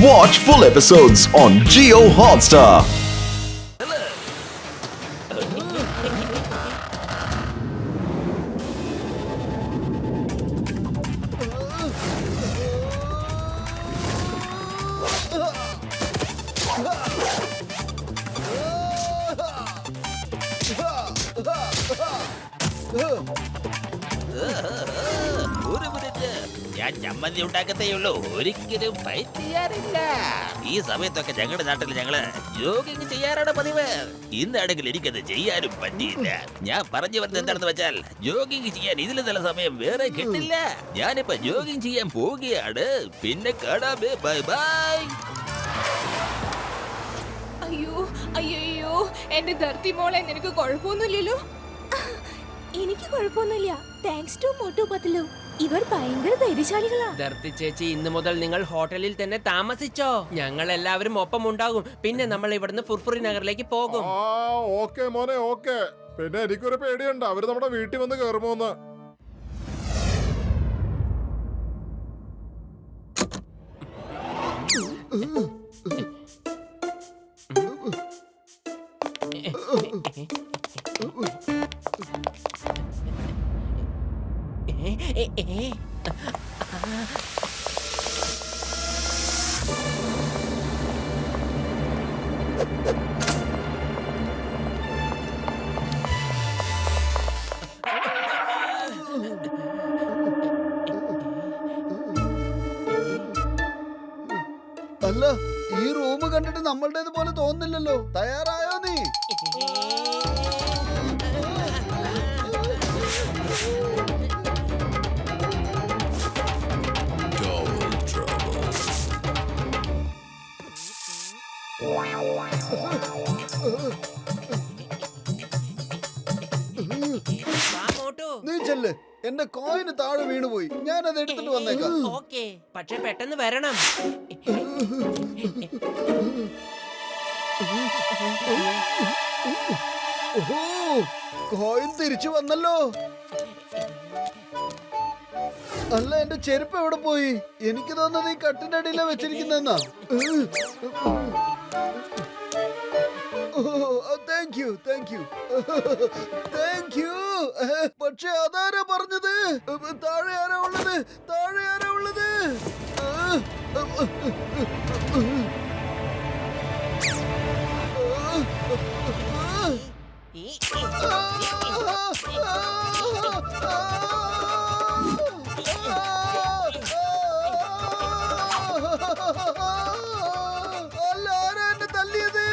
Watch full episodes on Jio Hotstar. ഞാൻ ചമ്മന്തി ഉണ്ടാക്കത്തേയുള്ളൂ, ഒരിക്കലും ഫൈറ്റ് ചെയ്യാറില്ല. ഈ സമയത്തൊക്കെ ഞങ്ങളുടെ നാട്ടിൽ ഞങ്ങള് ജോഗിങ് ചെയ്യാറാണ് പതിവ്. ഇന്നാണെങ്കിൽ എനിക്കത് ചെയ്യാനും പറ്റിയില്ല. ഞാൻ പറഞ്ഞു വരുന്നത് എന്താണെന്ന് വെച്ചാൽ, ജോഗിങ് ചെയ്യാൻ ഇതിൽ നല്ല സമയം വേറെ കിട്ടില്ല. ഞാനിപ്പോ ജോഗിങ് ചെയ്യാൻ പോവുകയാണ്. പിന്നെ കാണാമേ, ബൈ ബൈ. അയ്യോ അയ്യോ എന്റെ ധർത്തി മോളെ, നിനക്ക് കുഴപ്പമൊന്നുമില്ലല്ലോ? എനിക്ക് കുഴപ്പമൊന്നുമില്ല, താങ്ക്സ് ടു മോട്ടു പത്ലു. ഇവർ ഭയങ്കര ധൈര്യശാലികളാ. ധർത്തി ചേച്ചി, ഇന്ന് മുതൽ നിങ്ങൾ ഹോട്ടലിൽ തന്നെ താമസിച്ചോ? ഞങ്ങൾ എല്ലാവരും ഒപ്പം ഉണ്ടാകും. പിന്നെ നമ്മൾ ഇവിടുന്ന് ഫുർഫുറി നഗറിലേക്ക് പോകും. ഓക്കെ മോനെ, ഓക്കെ. പിന്നെ എനിക്കൊരു പേടിയുണ്ട്, അവര് നമ്മുടെ വീട്ടിൽ വന്ന് കേറുമോന്ന്. അല്ല, ഈ റൂം കണ്ടിട്ട് നമ്മളുടേത് പോലെ തോന്നുന്നില്ലല്ലോ. തയ്യാറായോ നീ? നീ ചെല്ല്, എന്റെ കോയിന് താഴെ വീണുപോയി. ഞാനത് എടുത്തിട്ട് വന്നേക്കാം. ഓക്കേ, പക്ഷെ പെട്ടെന്ന് വരണം. ഓഹോ, കോയിൻ തിരിച്ചു വന്നല്ലോ. അല്ല, എന്റെ ചെരുപ്പ് എവിടെ പോയി? എനിക്ക് തോന്നുന്നത് ഈ കട്ടിന്റെ അടിയിലാ വെച്ചിരിക്കുന്നെന്നാ. Thank you, thank you, thank you. പക്ഷെ അതാരാ പറഞ്ഞത്? താഴെ ആരാ ഉള്ളത്? താഴെ ആരാ ഉള്ളത്? അല്ല, ആരാ എന്നെ തല്ലിയത്?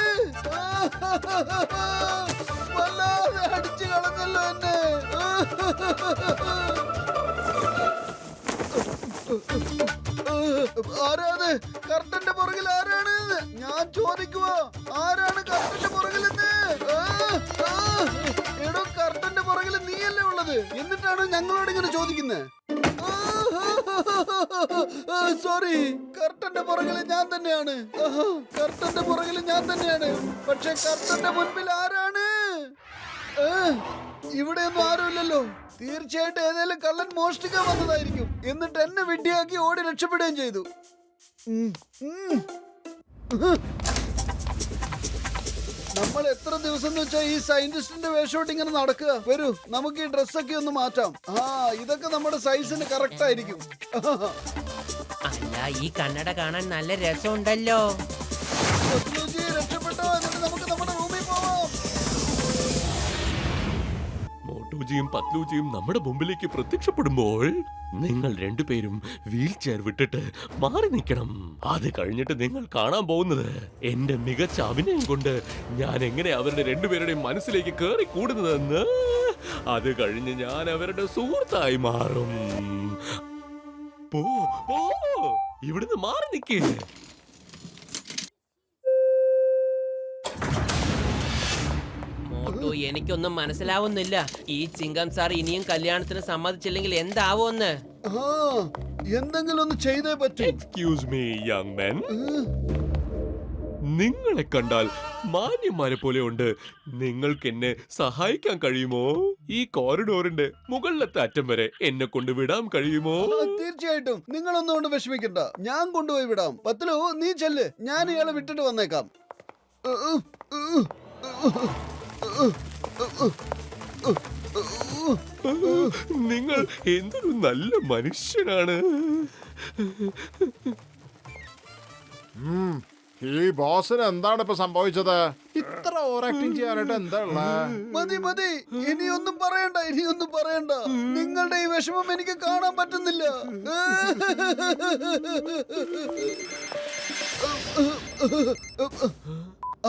വല്ലാതെ അടിച്ചു കളഞ്ഞല്ലോ എന്നെ. ആരാത്? കർട്ടന്റെ പുറകിൽ ആരാണ്? ഞാൻ ചോദിക്കുവാ, ആരാണ് കർട്ടന്റെ പുറകിലെന്ന്? എടോ, കർട്ടന്റെ പുറകിൽ നീയല്ലേ ഉള്ളത്, എന്നിട്ടാണ് ഞങ്ങളോട് ഇങ്ങനെ ചോദിക്കുന്നത്? സോറി, കർട്ടന്റെ പുറകിൽ ഞാൻ തന്നെയാണ്. കർട്ടന്റെ പുറകിൽ ഞാൻ തന്നെയാണ്. പക്ഷെ കർട്ടന്റെ മുൻപിൽ ആരാണ്? ഇവിടെയൊന്നും ആരുമില്ലല്ലോ. തീർച്ചയായിട്ടും ഏതെങ്കിലും കള്ളൻ മോഷ്ടിക്കാൻ വന്നതായിരിക്കും. എന്നിട്ട് എന്നെ വിഡ്ഢിയാക്കി ഓടി രക്ഷപ്പെടുകയും ചെയ്തു. നമ്മൾ എത്ര ദിവസം എന്ന് വെച്ചാൽ ഈ സയന്റിസ്റ്റിന്റെ വേഷോട്ട് ഇങ്ങനെ നടക്കുക. വരൂ, നമുക്ക് ഈ ഡ്രസ്സൊക്കെ ഒന്ന് മാറ്റാം. ഇതൊക്കെ നമ്മുടെ സൈസിന് കറക്റ്റ് ആയിരിക്കും. അല്ല, ഈ കണ്ണട കാണാൻ നല്ല രസമുണ്ടല്ലോ. രക്ഷപ്പെട്ടോ, എന്നിട്ട് നമുക്ക് നമ്മുടെ റൂമിൽ പോവാം. മോട്ടുജിയും പത്ലൂജിയും നമ്മുടെ മുമ്പിലേക്ക് പ്രത്യക്ഷപ്പെടുമ്പോൾ നിങ്ങൾ രണ്ടുപേരും വീൽ ചെയർ വിട്ടിട്ട് മാറി നിൽക്കണം. അത് കഴിഞ്ഞിട്ട് നിങ്ങൾ കാണാൻ പോകുന്നത് എന്റെ മികച്ച അഭിനയം കൊണ്ട് ഞാൻ എങ്ങനെ അവരുടെ രണ്ടുപേരുടെയും മനസ്സിലേക്ക് കയറി കൂടുന്നതെന്ന്. അത് കഴിഞ്ഞ് ഞാൻ അവരുടെ സുഹൃത്തായി മാറും. പോ പോ, ഇവിടുന്ന് മാറി നിൽക്കേ. മോട്ടു, എനിക്കൊന്നും മനസ്സിലാവുന്നില്ല. ഈ ചിങ്കം സാർ ഇനിയും കല്യാണത്തിന് സമ്മതിച്ചില്ലെങ്കിൽ എന്താവോന്ന്? എന്തെങ്കിലും ഒന്ന് ചെയ്തേ പറ്റൂ. എക്സ്ക്യൂസ് മീ യങ് മാൻ, നിങ്ങളെ കണ്ടാൽ മാന്യന്മാരെ പോലെ ഉണ്ട്. നിങ്ങൾക്ക് എന്നെ സഹായിക്കാൻ കഴിയുമോ? ഈ കോറിഡോറിന്റെ മുകളിലത്തെ അറ്റം വരെ എന്നെ കൊണ്ട് വിടാൻ കഴിയുമോ? തീർച്ചയായിട്ടും. നിങ്ങളൊന്നും കൊണ്ട് വിഷമിക്കണ്ട, ഞാൻ കൊണ്ടുപോയി വിടാം. പത്ലു, നീ ചെല്ല്, ഞാൻ ഇയാളെ വിട്ടിട്ട് വന്നേക്കാം. നിങ്ങൾ എന്തൊരു നല്ല മനുഷ്യനാണ്. ഈ ബോസിന് എന്താണ് ഇപ്പൊ സംഭവിച്ചത്? ഇത്ര ഓവർ ആക്ടിങ് ചെയ്യാനായിട്ട് എന്താ ഉള്ളത്? മതി മതി, ഇനിയൊന്നും പറയണ്ട, ഇനിയൊന്നും പറയണ്ട. നിങ്ങളുടെ ഈ വിഷമം എനിക്ക് കാണാൻ പറ്റുന്നില്ല.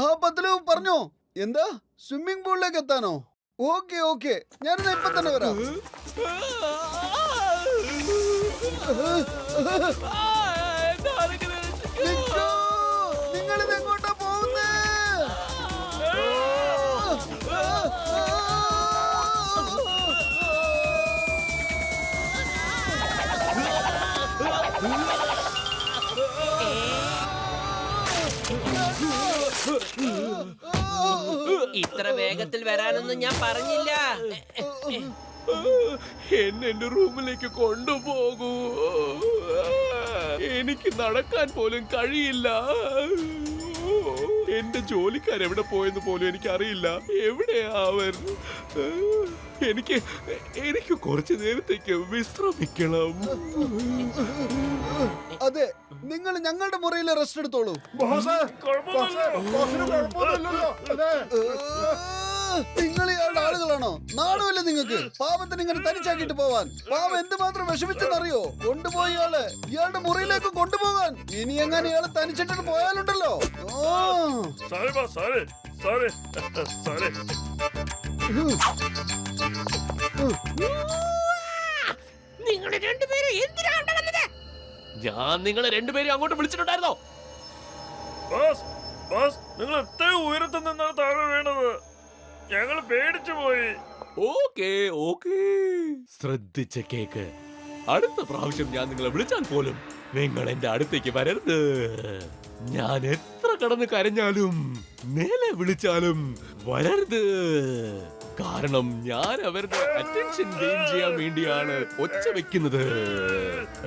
ആ പത്ലു, പറഞ്ഞോ. എന്താ, സ്വിമ്മിംഗ് പൂളിലേക്ക് എത്താനോ? ഓക്കെ ഓക്കെ, ഞാനിത് ഇപ്പൊ തന്നെ വരാം. നിങ്ങളിത് എങ്ങോട്ടാ പോകുന്നേ? ഇത്ര വേഗത്തിൽ വരാനൊന്നും ഞാൻ പറഞ്ഞില്ല. എന്നെ എന്റെ റൂമിലേക്ക് കൊണ്ടുപോകൂ. എനിക്ക് നടക്കാൻ പോലും കഴിയില്ല. എന്റെ ജോലിക്കാരെവിടെ പോയെന്ന് പോലും എനിക്കറിയില്ല. എവിടെയാ അവർ? എനിക്ക് കുറച്ചു നേരത്തേക്ക് വിശ്രമിക്കണം. അതെ, നിങ്ങൾ ഞങ്ങളുടെ മുറിയിൽ റെസ്റ്റ് എടുത്തോളൂ. നിങ്ങൾ ഇയാളുടെ ആളുകളാണോ? നാണമില്ല നിങ്ങൾക്ക്? പാവത്തിന് ഇങ്ങനെ തനിച്ചാക്കിട്ട് പോവാൻ. പാവം എന്തുമാത്രം വിഷമിച്ചെന്നറിയോ? കൊണ്ടുപോയി ഇയാളുടെ മുറിയിലേക്ക് കൊണ്ടുപോകാൻ. ഇനി എങ്ങനെ ഇയാളെ തനിച്ചിട്ട് പോയാലുണ്ടല്ലോ. നിങ്ങൾ രണ്ടുപേരും എന്തിനാണ് വന്നത്? ഞാൻ നിങ്ങളെ രണ്ടുപേരും അങ്ങോട്ട് വിളിച്ചിട്ടുണ്ടായിരുന്നോ? നിങ്ങൾ എത്ര ഉയരത്തിൽ നിന്നാണ് താഴെ വീണത്? ഞങ്ങൾ പേടിച്ചു പോയി. ഓക്കേ ഓക്കേ, ശ്രദ്ധിച്ച കേക്ക്. അടുത്ത പ്രാവശ്യം ഞാൻ നിങ്ങളെ വിളിച്ചാൽ പോലും നിങ്ങൾ എന്റെ അടുത്തേക്ക് വരരുത്. ഞാൻ എത്ര കടന്ന് കരഞ്ഞാലും മേലെ വിളിച്ചാലും വരരുത്. കാരണം ഞാൻ അവരുടെ അറ്റൻഷൻ ഗെയിൻ ചെയ്യാൻ വേണ്ടിയാണ് ഒച്ച വെക്കുന്നത്.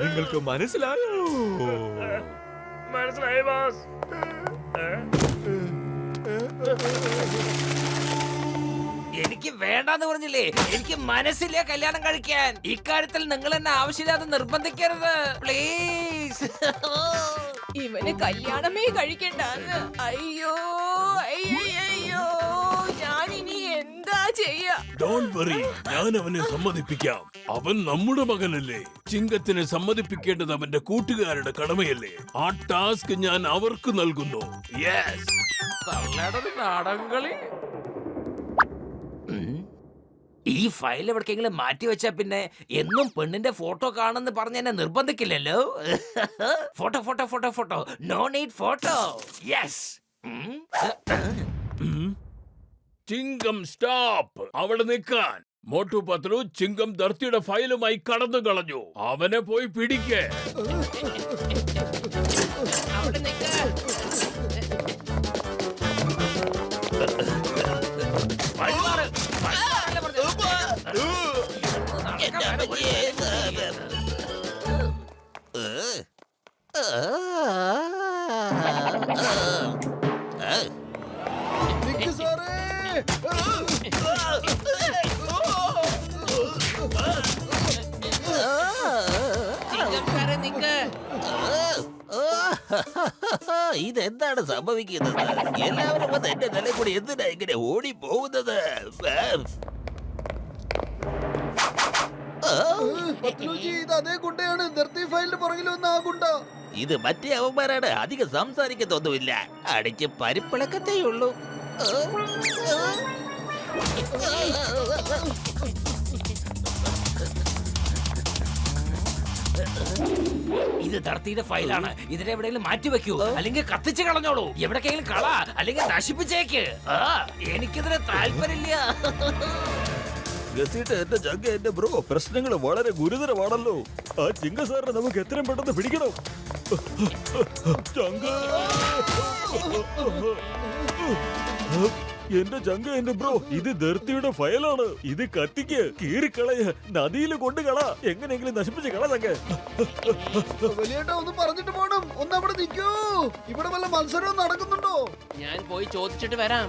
നിങ്ങൾക്ക് മനസ്സിലായോ? മനസ്സിലായി ബോസ്. എനിക്ക് വേണ്ടാന്ന് പറഞ്ഞില്ലേ? എനിക്ക് മനസ്സില്ല കല്യാണം കഴിക്കാൻ. ഇക്കാര്യത്തിൽ നിങ്ങൾ എന്നെ ആവശ്യമില്ലാതെ നിർബന്ധിക്കരുത് പ്ലീസ്. ഇവന് കല്യാണമേ കഴിക്കണ്ടെന്ന്. അയ്യോ അയ്യോ, ഞാൻ ഇനി എന്താ ചെയ്യാ? ഡോണ്ട് വറി, ഞാൻ അവനെ സമ്മതിപ്പിക്കാം. അവൻ നമ്മുടെ മകനല്ലേ. ചിങ്കത്തിനെ സമ്മതിപ്പിക്കേണ്ടത് അവന്റെ കൂട്ടുകാരുടെ കടമയല്ലേ. ആ ടാസ്ക് ഞാൻ അവർക്ക് നൽകുന്നു. യെസ്. നാടൻകളി. ഈ ഫയൽ എവിടേക്കെങ്കിലും മാറ്റി വെച്ചാ പിന്നെ എന്നും പെണ്ണിന്റെ ഫോട്ടോ കാണുന്ന പറഞ്ഞ് എന്നെ നിർബന്ധിക്കില്ലല്ലോ. Photo photo photo photo, no need photo. Yes. ചിങ്കം സ്റ്റോപ്പ്, അവിടെ നിൽക്കാൻ. മോട്ടു പത്ലു ചിങ്കം ധർത്തിയുടെ ഫയലുമായി കടന്നു കളഞ്ഞു. അവനെ പോയി പിടിക്കേ. അവിടെ നിൽക്ക. നിക്ക് സാറേ. ഇതെന്താണ് സംഭവിക്കുന്നത്? എല്ലാവരും വന്ന് എന്റെ നിലയിൽ കൂടി എന്തിനാ ഇങ്ങനെ ഓടി പോകുന്നത്? പത്ലുജി, ഇത് അതേ ഗുണ്ടയാണ്. ധർത്തി ഫയലിന് പുറകിൽ വന്ന ആ ഗുണ്ട. ഇത് മറ്റേ അവന്മാരാണ്. അധികം സംസാരിക്കത്തൊന്നുമില്ല. അടിച്ച് പരിപ്പിളക്കത്തേയുള്ളൂ. ഇത് ധർത്തിയുടെ ഫയലാണ്. ഇതിനെവിടെയെങ്കിലും മാറ്റി വെക്കൂ, അല്ലെങ്കിൽ കത്തിച്ച് കളഞ്ഞോളൂ. എവിടേക്കെങ്കിലും കള, അല്ലെങ്കിൽ നശിപ്പിച്ചേക്ക്. എനിക്കിതിന് താല്പര്യമില്ല. എന്റെ ജഗ്ഗ എന്റെ ബ്രോ, പ്രശ്നങ്ങൾ വളരെ ഗുരുതരമാണല്ലോ. ആ ചിങ്ക സാറിനെ നമുക്ക് എത്രയും പെട്ടെന്ന് പിടിക്കണം. എന്റെ ചങ്ക എന്റെ ബ്രോ, ഇത് ധർത്തിയുടെ ഫയലാണ്. ഇത് കത്തിക്ക്, കീറിക്കളയ, നദിയിൽ കൊണ്ടുകള, എങ്ങനെയെങ്കിലും നശിപ്പിച്ച് കള ചങ്ക. വലിയേട്ടാ ഒന്ന് പറഞ്ഞിട്ട് പോണം. ഒന്ന് അവിടെ നിൽക്കൂ. ഇവിടെ വല്ല മത്സരവും നടക്കുന്നുണ്ടോ? ഞാൻ പോയി ചോദിച്ചിട്ട് വരാം.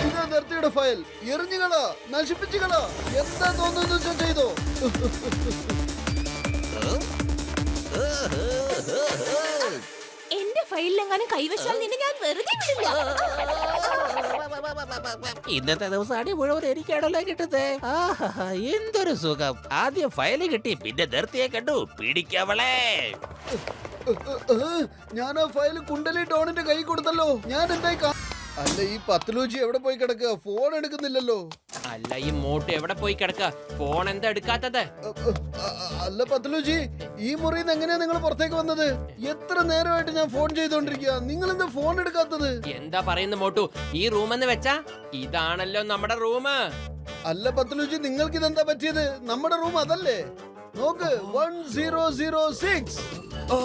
ഇതാ ധർത്തിയുടെ ഫയൽ. എറിഞ്ഞുകള, നശിപ്പിച്ചുകള, എന്താ തോന്നുന്നു വെച്ചാ ചെയ്തോ. എന്റെ ഫയലിലെങ്ങാനും കൈവശാൽ നിന്നെ ഞാൻ വെറുതെ വിടില്ല. ഇന്നത്തെ ദിവസം അടി മുഴുവൻ എനിക്കാണല്ലോ കിട്ടുന്നത്. ആഹാ, എന്തൊരു സുഖം. ആദ്യം ഫയല് കിട്ടി, പിന്നെ ധർത്തിയെ കണ്ടു, പിടിക്കവളെ. ഞാൻ ആ ഫയൽ കുണ്ടലി ടോണിന്റെ കൈ കൊടുത്തല്ലോ. ഞാൻ എന്തായി അല്ല, ഈ പത്ലൂജി എവിടെ പോയി കിടക്കുക? ഫോൺ എടുക്കുന്നില്ലല്ലോ. അല്ല, ഈ മോട്ട് എവിടെ പോയി കിടക്ക? ഫോൺ എന്താ എടുക്കാത്തത്? അല്ല പത്ലൂജി, ഈ മുറിയിൽ നിന്ന് എങ്ങനെയാ നിങ്ങൾ പുറത്തേക്ക് വന്നത്? എത്ര നേരമായിട്ട് ഞാൻ ഫോൺ ചെയ്തോണ്ടിരിക്കുക. നിങ്ങൾ എന്താ ഫോൺ എടുക്കാത്തത്? എന്താ പറയുന്ന മോട്ടു? ഈ റൂം എന്ന് വെച്ചാ ഇതാണല്ലോ നമ്മുടെ റൂം. അല്ല പത്ലൂജി, നിങ്ങൾക്ക് ഇതെന്താ പറ്റിയത്? നമ്മുടെ റൂം അതല്ലേ? നോക്ക്, 1006. ഓ,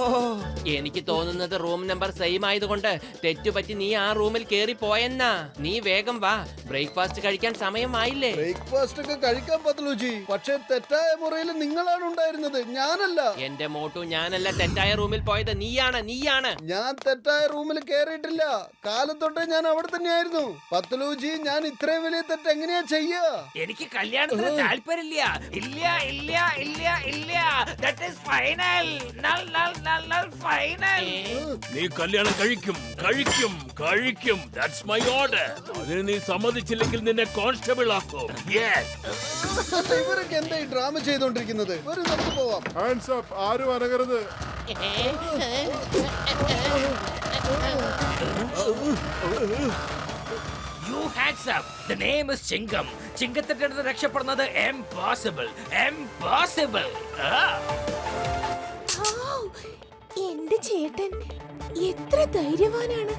എനിക്ക് തോന്നുന്നത് റൂം നമ്പർ സെയിം ആയതുകൊണ്ട് തെറ്റുപറ്റി നീ ആ റൂമിൽ കേറി പോയെന്നാ. നീ വേഗം വാ, ബ്രേക്ക്ഫാസ്റ്റ് കഴിക്കാൻ സമയമായില്ലേ? ബ്രേക്ക്ഫാസ്റ്റ് ഒക്കെ കഴിക്കാൻ പത്ലൂജി, പക്ഷെ തെറ്റായ മുറിയിൽ നിങ്ങളാണ് ഉണ്ടായിരുന്നത്, ഞാനല്ല. എന്റെ മോട്ടു, ഞാനല്ല തെറ്റായ റൂമിൽ പോയത്, നീയാണ്. ഞാൻ തെറ്റായ റൂമിൽ കേറിയിട്ടില്ല. കാലത്തൊട്ടേ ഞാൻ അവിടെ തന്നെയായിരുന്നു. പത്ലൂജി, ഞാൻ ഇത്രയും വലിയ തെറ്റ് എങ്ങനെയാ ചെയ്യാ? എനിക്ക് കല്യാണത്തിന് താല്പര്യമില്ല. ഇല്ല ഇല്ല ഇല്ല ഇല്ല. That is final. Final. നീ കല്യാണം കഴിക്കും കഴിക്കും കഴിക്കും. That's my order. അതിന് നീ സമ്മതിച്ചില്ലെങ്കിൽ നിന്നെ കോൺസ്റ്റബിൾ ആക്കും. യെസ്. ഇവരൊക്കെ എന്താ ഈ ഡ്രാമ ചെയ്തോണ്ടിരിക്കുന്നത്? വരൂ, നമുക്ക് പോവാം. ഹാൻഡ്സ് അപ്പ്, ആരും അനങ്ങരുത്. You hands up. The name is ചിങ്കം. ചിങ്കത്തിന്റെ അടുത്ത് രക്ഷപ്പെടുന്നത് impossible. എന്റെ ചേട്ടൻ എത്ര ധൈര്യവാനാണ്.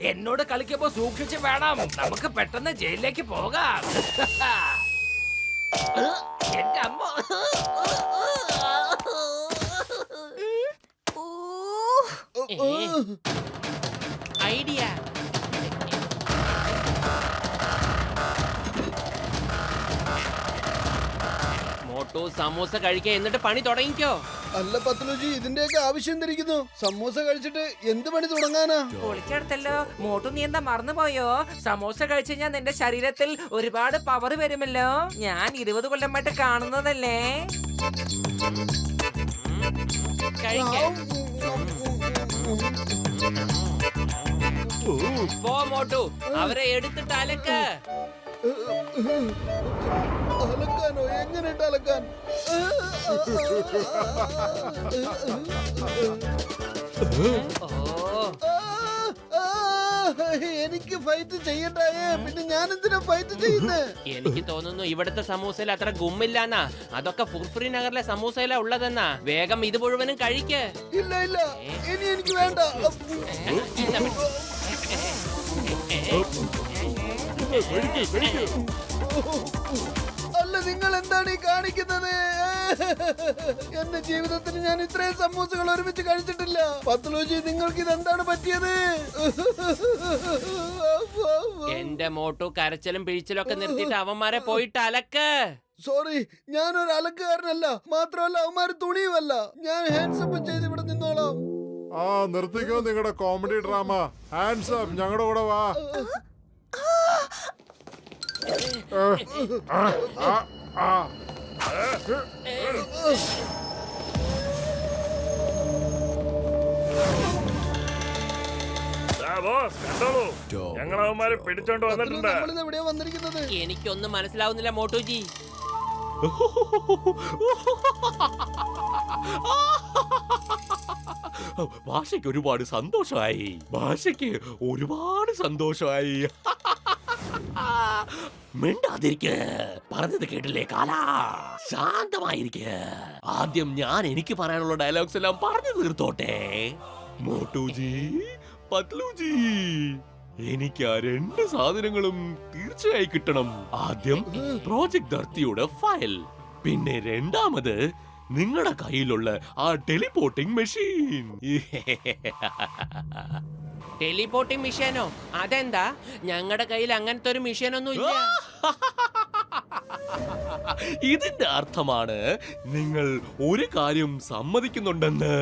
എന്നോട് കളിക്കുമ്പോ സൂക്ഷിച്ച് വേണം. നമുക്ക് പെട്ടെന്ന് ജയിലിലേക്ക് പോകാം. എന്റെ അമ്മ. ഐഡിയ. മോട്ടു, സമൂസ കഴിക്കുക, എന്നിട്ട് പണി തുടങ്ങിക്കോ. അല്ല പത്ലൂജി, ഇതിന്റെയൊക്കെ ആവശ്യം എന്തിരിക്കുന്നു? സമൂസ കഴിച്ചിട്ട് എന്ത് പണി തുടങ്ങാനാ? പൊളിച്ചെടുത്തല്ലോ. മോട്ടു, നീ എന്താ മറന്നുപോയോ? സമോസ കഴിച്ചു കഴിഞ്ഞാൽ നിന്റെ ശരീരത്തിൽ ഒരുപാട് പവർ വരുമല്ലോ. ഞാൻ 20 കൊല്ലമായിട്ട് കാണുന്നതല്ലേ. പോ മോട്ടു, അവരെ എടുത്തിട്ട് അലക്ക്. അലക്കാനോ? എങ്ങനെയിട്ട് അലക്കാൻ? എനിക്ക് ഫൈറ്റ് ചെയ്യണ്ടായേ, പിന്നെ ഞാൻ എന്തിനാ ഫൈറ്റ് ചെയ്യുന്നത്? എനിക്ക് തോന്നുന്നു ഇവിടുത്തെ സമൂസയിൽ അത്ര ഗുമ്മില്ലാന്നാ. അതൊക്കെ ഫുർഫുറി നഗറിലെ സമൂസയിലാ ഉള്ളതെന്നാ. വേഗം ഇത് മുഴുവനും കഴിക്ക്. ഇല്ല ഇല്ല, ഇനി എനിക്ക് വേണ്ട. അല്ല, നിങ്ങൾ എന്താണ് ഈ കാണിക്കുന്നത്? എന്റെ ജീവിതത്തിൽ ഞാൻ ഇത്രയും സമൂസകൾ ഒരുമിച്ച് കഴിച്ചിട്ടില്ല. പത്ലൂജി, നിങ്ങൾക്ക് ഇതെന്താണ് പറ്റിയത്? എന്റെ മോട്ടു, കരച്ചിലും പിഴിച്ചിലും ഒക്കെ നിർത്തിയിട്ട് അവന്മാരെ പോയിട്ട് അലക്ക്. സോറി, ഞാനൊരു അലക്കുകാരനല്ല. മാത്രമല്ല അവന്മാര് തുണിയുമല്ല. ഞാൻ ഹാൻഡ്സപ്പ് ചെയ്ത് ഇവിടെ നിന്നോളാം. ആ, നിർത്തിക്കോ നിങ്ങളുടെ കോമഡി ഡ്രാമ. ഹാൻഡ്സ് അപ്പ്, ഞങ്ങളുടെ കൂടെ വാ. കണ്ടോളൂ, ഞങ്ങൾ അവന്മാരെ പിടിച്ചോണ്ട് വന്നിട്ടുണ്ട്. നമ്മളിത് എവിടെയാ വന്നിരിക്കുന്നത്? എനിക്കൊന്നും മനസ്സിലാവുന്നില്ല മോട്ടുജി. ഭാഷയ്ക്ക് ഒരുപാട് സന്തോഷമായി. മിണ്ടാതിരിക്ക്. പറഞ്ഞത് കേട്ടില്ലേ കാല? ശാന്തമായിരിക്ക. ആദ്യം ഞാൻ എനിക്ക് പറയാനുള്ള ഡയലോഗ്സ് എല്ലാം പറഞ്ഞു തീർത്തോട്ടെ. മോട്ടുജി, പത്ലൂജി, എനിക്ക് ആ 2 സാധനങ്ങളും തീർച്ചയായി കിട്ടണം. ആദ്യം പ്രോജക്ട് ധർത്തിയുടെ ഫയൽ, പിന്നെ രണ്ടാമത് നിങ്ങളുടെ കയ്യിലുള്ള ആ ടെലിപോർട്ടിംഗ് മെഷീൻ. ടെലിപോർട്ടിംഗ് മിഷനോ? അതെന്താ? ഞങ്ങളുടെ കയ്യിൽ അങ്ങനത്തെ ഒരു മിഷനൊന്നും ഇല്ല. ഇതിന്റെ അർത്ഥമാണ് നിങ്ങൾ ഒരു കാര്യം സമ്മതിക്കുന്നുണ്ടെന്ന്.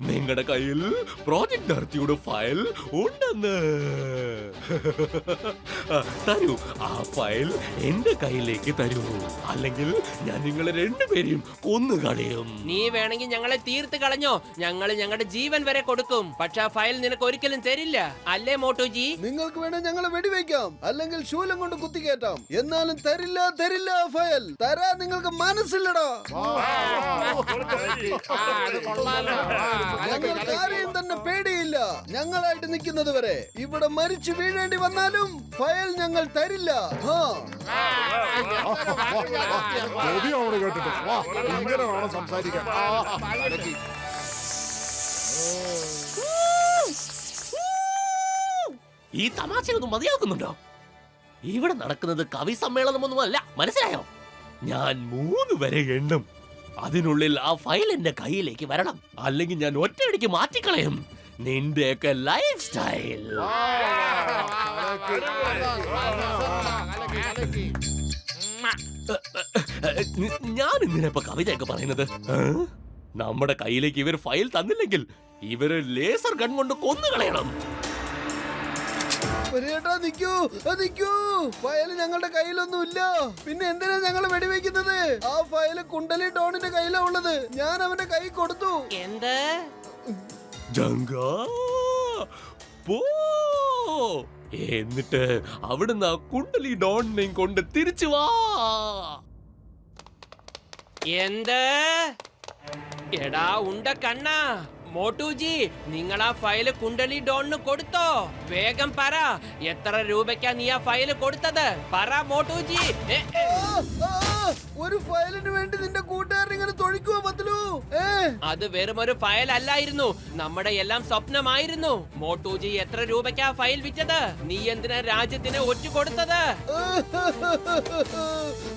നിങ്ങളുടെ കയ്യിൽ പ്രോജക്ട് ധർത്തിയുടെ ഫയൽ ഉണ്ടെന്ന്. തരൂ, ആ ഫയൽ എന്റെ കയ്യിലേക്ക് തരൂ, അല്ലെങ്കിൽ ഞാൻ നിങ്ങളെ 2 പേരെയും കൊന്നുകളയും. നീ വേണമെങ്കിൽ ഞങ്ങളെ തീർത്ത് കളഞ്ഞോ, ഞങ്ങൾ ഞങ്ങളുടെ ജീവൻ വരെ കൊടുക്കും. പക്ഷെ ആ ഫയൽ നിനക്ക് ഒരിക്കലും തരില്ല, അല്ലേ മോട്ടുജി? നിങ്ങൾക്ക് വേണേ ഞങ്ങളെ വെടിവെക്കാം, അല്ലെങ്കിൽ ശൂലം കൊണ്ട് കുത്തിക്കേറ്റാം. എന്നാലും തരില്ല തരില്ല ആ ഫയൽ. തരാൻ നിങ്ങൾക്ക് മനസ്സില്ലടാ. ഞങ്ങൾക്ക് ആരെയും തന്നെ പേടിയില്ല. ഞങ്ങളായിട്ട് നിൽക്കുന്നത് വരെ ഇവിടെ മരിച്ചു വീഴേണ്ടി വന്നാലും ഫയൽ ഞങ്ങൾ തരില്ല. കേട്ടിട്ട് ഇങ്ങനെ വേണം സംസാരിക്കാൻ. ഈ തമാശയൊന്നും മതിയാക്കുന്നുണ്ടോ? ഇവിടെ നടക്കുന്നത് കവി സമ്മേളനമൊന്നുമല്ല, മനസ്സിലായോ? ഞാൻ 3 വരെ എണ്ണും. അതിനുള്ളിൽ ആ ഫയൽ എന്റെ കയ്യിലേക്ക് വരണം, അല്ലെങ്കിൽ ഞാൻ ഒറ്റയടിക്ക് മാറ്റിക്കളയും നിന്റെയൊക്കെ ലൈഫ് സ്റ്റൈൽ. ഞാൻ എന്തിനാ കവിതയൊക്കെ പറയുന്നത്? നമ്മുടെ കയ്യിലേക്ക് ഇവർ ഫയൽ തന്നില്ലെങ്കിൽ ഇവര് ലേസർ ഗൺ കൊണ്ട് കൊന്നുകളയണം. ഫയൽ ഞങ്ങളുടെ കയ്യിലൊന്നും ഇല്ല. പിന്നെ എന്തിനാ ഞങ്ങൾ വെടിവെക്കുന്നത്? ആ ഫയല് കുണ്ടലി ഡോണിന്റെ കയ്യിലാ ഉള്ളത്. ഞാൻ അവന്റെ കൈ കൊടുത്തു. എന്ത്? എന്നിട്ട് അവിടുന്ന് കുണ്ടലി ഡോണിനെയും കൊണ്ട് തിരിച്ചു വാ. എന്ത്? എടാ ഉണ്ട കണ്ണാ, മോട്ടുജി, നിങ്ങൾ ആ ഫയല് കുണ്ടലി ഡോണിന് കൊടുത്തോ? വേഗം പറ, എത്ര രൂപയ്ക്കാ നീ ആ ഫയല് കൊടുത്തത്? പറ മോട്ടുജി. ഒരു ഫയലിന് വേണ്ടി നിന്റെ കൂട്ടുകാരൻ ഇങ്ങനെ തൊഴിക്കുവോ പത്ലു? അത് വെറും ഒരു ഫയൽ അല്ലായിരുന്നു, നമ്മുടെ എല്ലാം സ്വപ്നമായിരുന്നു. മോട്ടുജി, എത്ര രൂപയ്ക്കാ ഫയൽ വിറ്റത്? നീ എന്തിനാ രാജ്യത്തിന് ഒറ്റ കൊടുത്തത്?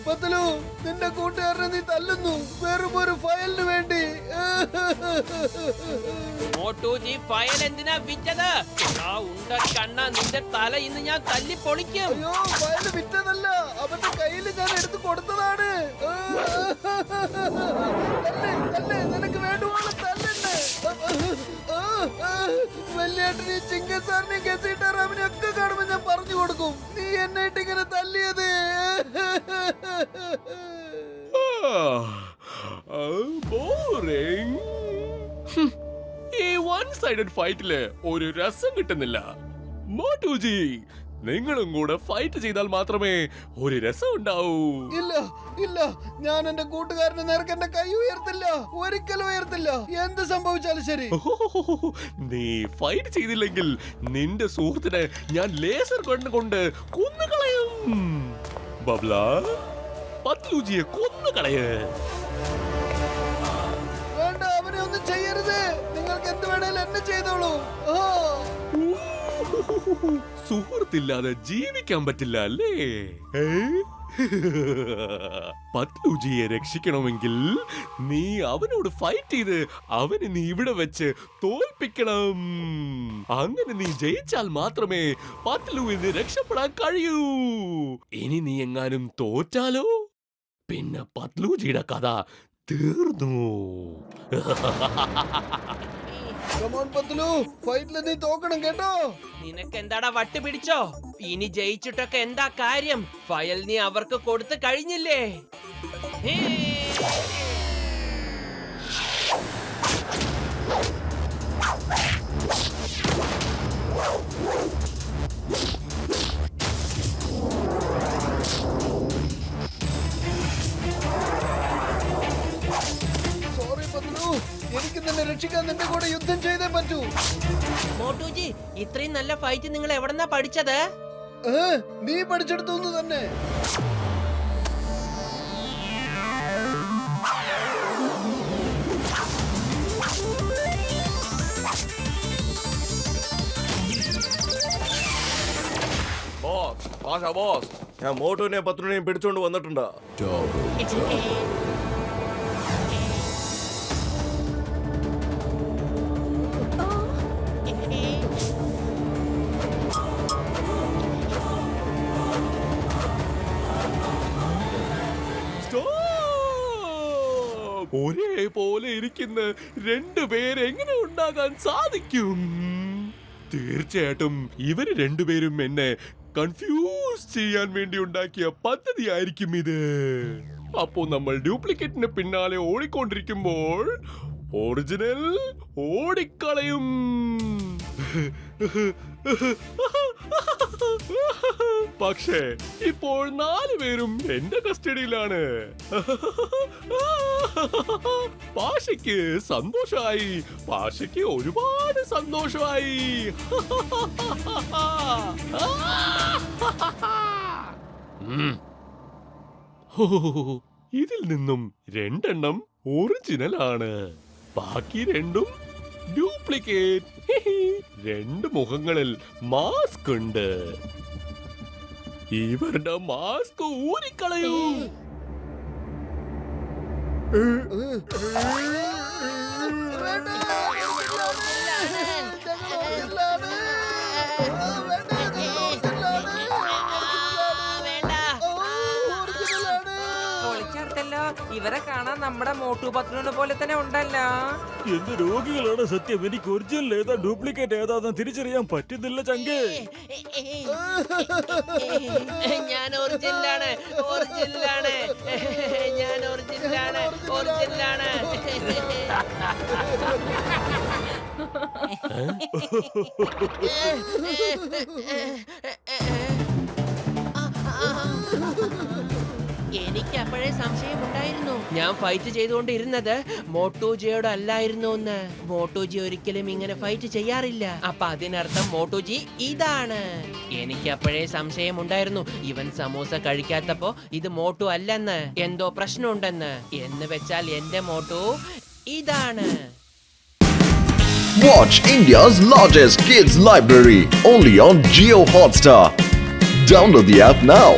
പത്ലു, നിന്റെ കൂട്ടുകാരനെ നീ തല്ലുന്നു വെറും ഒരു ഫയലിന് വേണ്ടി. മോട്ടുജി, ഫയൽ എന്തിനാ വിറ്റത്? ഉണ്ട കണ്ണ, നിന്റെ തല ഇന്ന് ഞാൻ തല്ലി പൊളിക്കും. അയ്യോ, ഫയൽ വിറ്റതല്ല, അവന്റെ കയ്യിൽ ഞാൻ എടുത്തു കൊടുത്തതാണ്. നിനക്ക് വേണ്ടുവോളം തല്ലെന്നെ. വല്യേട്ടനെ, ചിങ്കസാറിനെ, ഗസീട്ടാറാമിനെ ഒക്കെ കാണുമ്പോ ഞാൻ പറഞ്ഞു കൊടുക്കും, നീ എന്നെ ഇങ്ങനെ തല്ലിയത്. ബോറിംഗ്. ഈ വൺ സൈഡഡ് ഫൈറ്റില് ഒരു രസം കിട്ടുന്നില്ല. മോട്ടുജി, നിങ്ങളും കൂടെ ഫൈറ്റ് ചെയ്താൽ മാത്രമേ ഒരു രസം ഉണ്ടാവൂ. ഇല്ല ഇല്ല, ഞാൻ എന്റെ കൂട്ടുകാരന് നേർക്ക് എന്റെ കൈ ഉയർത്തില്ല, ഒരിക്കലും ഉയർത്തില്ല, എന്ത് സംഭവിച്ചാലും ശരി. നീ ഫൈറ്റ് ചെയ്തില്ലെങ്കിൽ നിന്റെ സുഹൃത്തിനെ ഞാൻ ലേസർ കൊണ്ട് കൊന്നുകളയും. ബബ്ല, പത്ലൂജിയെ കൊന്നുകളയേ. വേണ്ട, അവനെ ഒന്നും ചെയ്യരുത്. നിങ്ങൾക്ക് എന്ത് വേണേലും എന്നെ ചെയ്തോളൂ. സുഹൃത്തില്ലാതെ ജീവിക്കാൻ പറ്റില്ല അല്ലേ? പത്ലൂജിയെ രക്ഷിക്കണമെങ്കിൽ നീ അവനോട് ഫൈറ്റ് ചെയ്ത് അവനെ നീ ഇവിടെ വെച്ച് തോൽപ്പിക്കണം. അങ്ങനെ നീ ജയിച്ചാൽ മാത്രമേ പത്ലുവിന് രക്ഷപ്പെടാൻ കഴിയൂ. ഇനി നീ എങ്ങാനും തോറ്റാലോ, പിന്നെ പത്ലൂജിയുടെ കഥ തീർന്നു. ഫൈറ്റിൽ നീ തോക്കണം കേട്ടോ. നിനക്ക് എന്താടാ വട്ട് പിടിച്ചോ? ഇനി ജയിച്ചിട്ടൊക്കെ എന്താ കാര്യം? ഫയൽ നീ അവർക്ക് കൊടുത്തു കഴിഞ്ഞില്ലേ? സോറി പത്ലു, എനിക്ക് നിന്നെ രക്ഷിക്കാൻ നിന്റെ കൂടെ യുദ്ധം ചെയ്തേ പറ്റൂ. മോട്ടുജി, ഇത്രയും നല്ല ഫൈറ്റ് നിങ്ങൾ എവിടെന്നാ പഠിച്ചത്? നീ പഠിച്ചെടുത്തു തന്നെ. ആശാ ബോസ്, ഞാൻ മോട്ടുവിനെയും പത്ലുവിനെയും പിടിച്ചോണ്ട് വന്നിട്ടുണ്ട്. ഒരേപോലെ ഇരിക്കുന്ന രണ്ടുപേര് എങ്ങനെ ഉണ്ടാകാൻ സാധിക്കും? തീർച്ചയായിട്ടും ഇവര് രണ്ടുപേരും എന്നെ കൺഫ്യൂസ് ചെയ്യാൻ വേണ്ടി ഉണ്ടാക്കിയ പദ്ധതിയായിരിക്കും ഇത്. അപ്പോ നമ്മൾ ഡ്യൂപ്ലിക്കേറ്റിന് പിന്നാലെ ഓടിക്കൊണ്ടിരിക്കുമ്പോൾ ഒറിജിനൽ ഓടിക്കളയും. പക്ഷേ ഇപ്പോൾ 4 പേരും എന്റെ കസ്റ്റഡിയിലാണ്. പാഷയ്ക്ക് സന്തോഷമായി, പാഷയ്ക്ക് ഒരുപാട് സന്തോഷമായി. ഇതിൽ നിന്നും 2 എണ്ണം ഒറിജിനൽ ആണ്, ബാക്കി 2ഉം ഡ്യൂപ്ലിക്കേറ്റ്. 2 മുഖങ്ങളിൽ മാസ്ക് ഉണ്ട്. ഇവരുടെ മാസ്ക് ഊരിക്കളയൂ. പൊളിച്ചെടുത്തല്ലോ. ഇവരെ കാണാൻ നമ്മുടെ മോട്ടു പത്ലുവിനെ പോലെ തന്നെ ഉണ്ടല്ലോ. എന്ത് രോഗികളാണ് സത്യം. എനിക്ക് ഒറിജിനൽ ഏതാ ഡ്യൂപ്ലിക്കേറ്റ് ഏതാന്ന് തിരിച്ചറിയാൻ പറ്റുന്നില്ല ചങ്കേ. ഞാൻ ഒറിജിനലാണ്, ഒറിജിനലാണ്, ഞാൻ ഒറിജിനലാണ്, ഒറിജിനലാണ്. എനിക്ക് അപ്പോഴേ സംശയമുണ്ടായിരുന്നു. ഞാൻ ഫൈറ്റ് ചെയ്തുകൊണ്ടിരുന്നത് മോട്ടോജിയോട് അല്ലായിരുന്നു എന്ന്. മോട്ടോജി ഒരിക്കലും ഇങ്ങനെ ഫൈറ്റ് ചെയ്യാറില്ല. അപ്പൊ അതിനർത്ഥം മോട്ടോജി ഇതാണ്. എനിക്ക് അപ്പോഴേ സംശയമുണ്ടായിരുന്നു. ഇവൻ സമൂസ കഴിക്കാത്തപ്പോ ഇത് മോട്ടു അല്ലെന്ന്, എന്തോ പ്രശ്നമുണ്ടെന്ന്. എന്ന് വെച്ചാൽ എന്റെ മോട്ടു ഇതാണ്. Watch India's largest kids library only on Jio Hotstar. Download the app now.